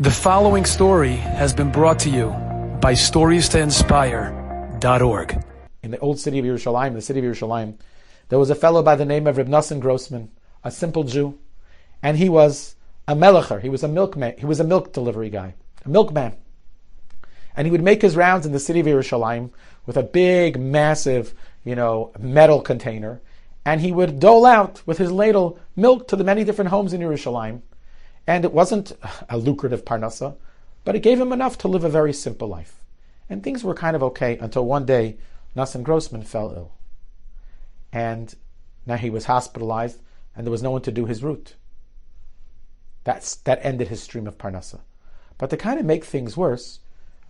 The following story has been brought to you by StoriesToInspire.org. In the old city of Yerushalayim, there was a fellow by the name of Reb Nosson Grossman, a simple Jew, and he was a melecher. He was a milkman. He was a milk delivery guy, a milkman, and he would make his rounds in the city of Yerushalayim with a big, massive, metal container, and he would dole out with his ladle milk to the many different homes in Yerushalayim. And it wasn't a lucrative parnasa, but it gave him enough to live a very simple life. And things were kind of okay until one day, Nosson Grossman fell ill. And now he was hospitalized, and there was no one to do his route. That ended his stream of parnasa. But to kind of make things worse,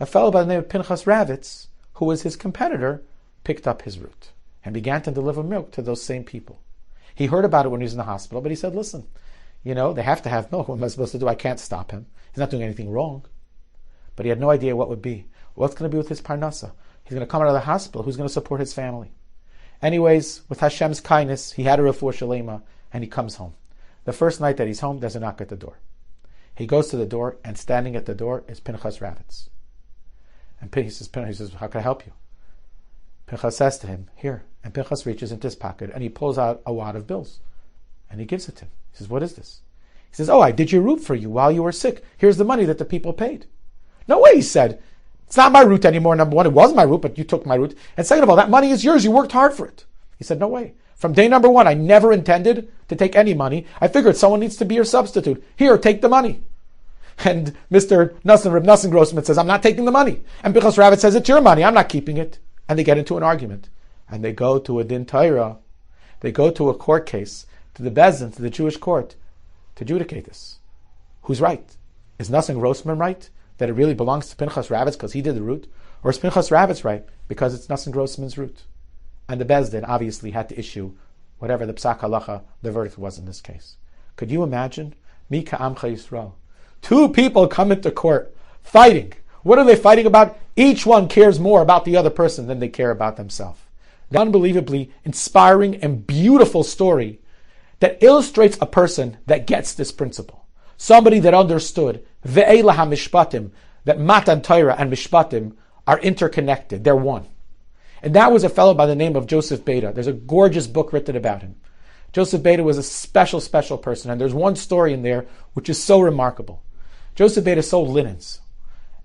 a fellow by the name of Pinchas Ravitz, who was his competitor, picked up his route and began to deliver milk to those same people. He heard about it when he was in the hospital, but he said, listen, they have to have milk. What am I supposed to do? I can't stop him. He's not doing anything wrong. But he had no idea what would be. What's going to be with his parnasa? He's going to come out of the hospital. Who's going to support his family? Anyways, with Hashem's kindness, he had a refuah shalema, and he comes home. The first night that he's home, there's a knock at the door. He goes to the door, and standing at the door is Pinchas Ravitz. And he says, how can I help you? Pinchas says to him, here. And Pinchas reaches into his pocket, and he pulls out a wad of bills. And he gives it to him. He says, what is this? He says, I did your route for you while you were sick. Here's the money that the people paid. No way, he said. It's not my route anymore, number one. It was my route, but you took my route. And second of all, that money is yours. You worked hard for it. He said, no way. From day number one, I never intended to take any money. I figured someone needs to be your substitute. Here, take the money. And Mr. Reb Nosson Grossman says, I'm not taking the money. And Pinchas Ravitz says, it's your money. I'm not keeping it. And they get into an argument. And they go to a din Torah. They go to a court case, to the Bezdin, to the Jewish court, to adjudicate this. Who's right? Is Nosson Grossman right, that it really belongs to Pinchas Ravitz because he did the route? Or is Pinchas Ravitz right because it's Nosson Grossman's route? And the Bezdin obviously had to issue whatever the psak halacha, the verdict was in this case. Could you imagine? Mi ka'amcha Yisrael. Two people come into court fighting. What are they fighting about? Each one cares more about the other person than they care about themselves. The unbelievably inspiring and beautiful story that illustrates a person that gets this principle. Somebody that understood ve'ela ha-mishpatim, that Matan Torah and Mishpatim are interconnected. They're one. And that was a fellow by the name of Joseph Beta. There's a gorgeous book written about him. Joseph Beta was a special, special person. And there's one story in there which is so remarkable. Joseph Beta sold linens.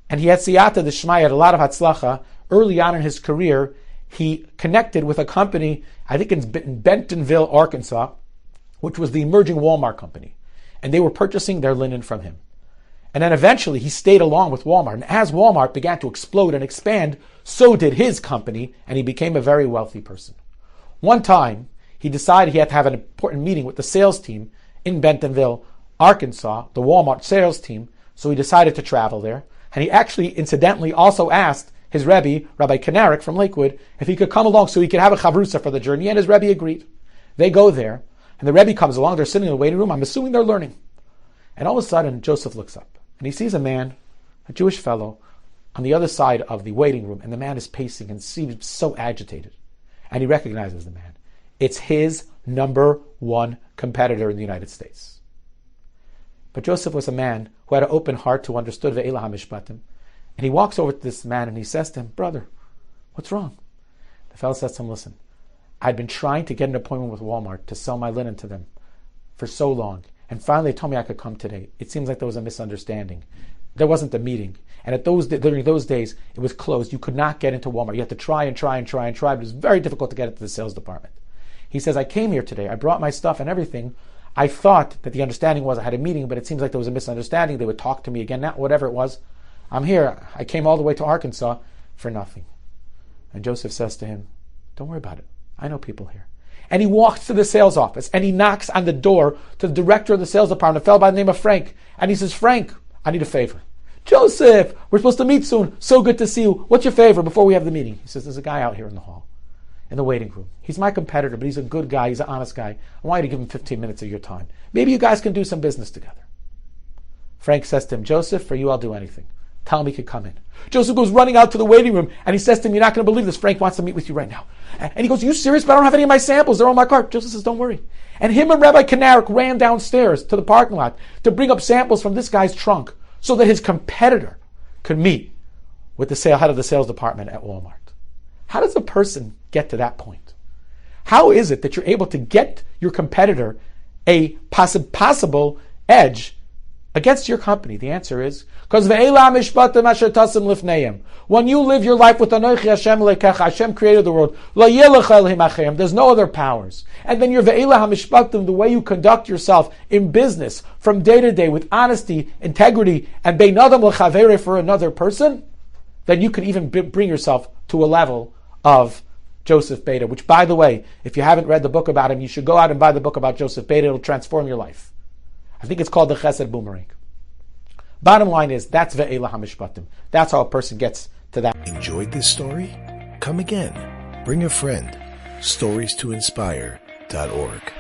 And he had siyata d'shmaya, had a lot of hatzlacha. Early on in his career, he connected with a company, I think in Bentonville, Arkansas, which was the emerging Walmart company. And they were purchasing their linen from him. And then eventually he stayed along with Walmart. And as Walmart began to explode and expand, so did his company, and he became a very wealthy person. One time, he decided he had to have an important meeting with the sales team in Bentonville, Arkansas, the Walmart sales team, so he decided to travel there. And he actually, incidentally, also asked his Rebbe, Rabbi Kanarik from Lakewood, if he could come along so he could have a chavrusa for the journey, and his Rebbe agreed. They go there, and the Rebbe comes along, they're sitting in the waiting room, I'm assuming they're learning. And all of a sudden, Joseph looks up, and he sees a man, a Jewish fellow, on the other side of the waiting room, and the man is pacing and seems so agitated. And he recognizes the man. It's his number one competitor in the United States. But Joseph was a man who had an open heart, who understood ve'ela ha-mishpatim. And he walks over to this man and he says to him, brother, what's wrong? The fellow says to him, listen, I'd been trying to get an appointment with Walmart to sell my linen to them for so long. And finally they told me I could come today. It seems like there was a misunderstanding. There wasn't a meeting. And during those days, it was closed. You could not get into Walmart. You had to try and try. But it was very difficult to get into the sales department. He says, I came here today. I brought my stuff and everything. I thought that the understanding was I had a meeting, but it seems like there was a misunderstanding. They would talk to me again. Now, whatever it was, I'm here. I came all the way to Arkansas for nothing. And Joseph says to him, don't worry about it. I know people here. And he walks to the sales office and he knocks on the door to the director of the sales department, a fellow by the name of Frank. And he says, Frank, I need a favor. Joseph, we're supposed to meet soon. So good to see you. What's your favor before we have the meeting? He says, there's a guy out here in the hall, in the waiting room. He's my competitor, but he's a good guy. He's an honest guy. I want you to give him 15 minutes of your time. Maybe you guys can do some business together. Frank says to him, Joseph, for you, I'll do anything. Tell him he could come in. Joseph goes running out to the waiting room and he says to him, you're not going to believe this. Frank wants to meet with you right now. And he goes, are you serious? But I don't have any of my samples. They're on my cart. Joseph says, don't worry. And him and Rabbi Kanarik ran downstairs to the parking lot to bring up samples from this guy's trunk so that his competitor could meet with the head of the sales department at Walmart. How does a person get to that point? How is it that you're able to get your competitor a possible edge against your company? The answer is because when you live your life with Anochi Hashem Lekecha, Hashem created the world. There's no other powers. And then your ve'ela hamishpatim, the way you conduct yourself in business from day to day with honesty, integrity, and bein adam l'chavere for another person, then you can even bring yourself to a level of Joseph Beta, which, by the way, if you haven't read the book about him, you should go out and buy the book about Joseph Beta. It'll transform your life. I think it's called the Chesed Boomerang. Bottom line is, that's ve'ela hamishpatim. That's how a person gets to that. Enjoyed this story? Come again. Bring a friend. StoriesToInspire.org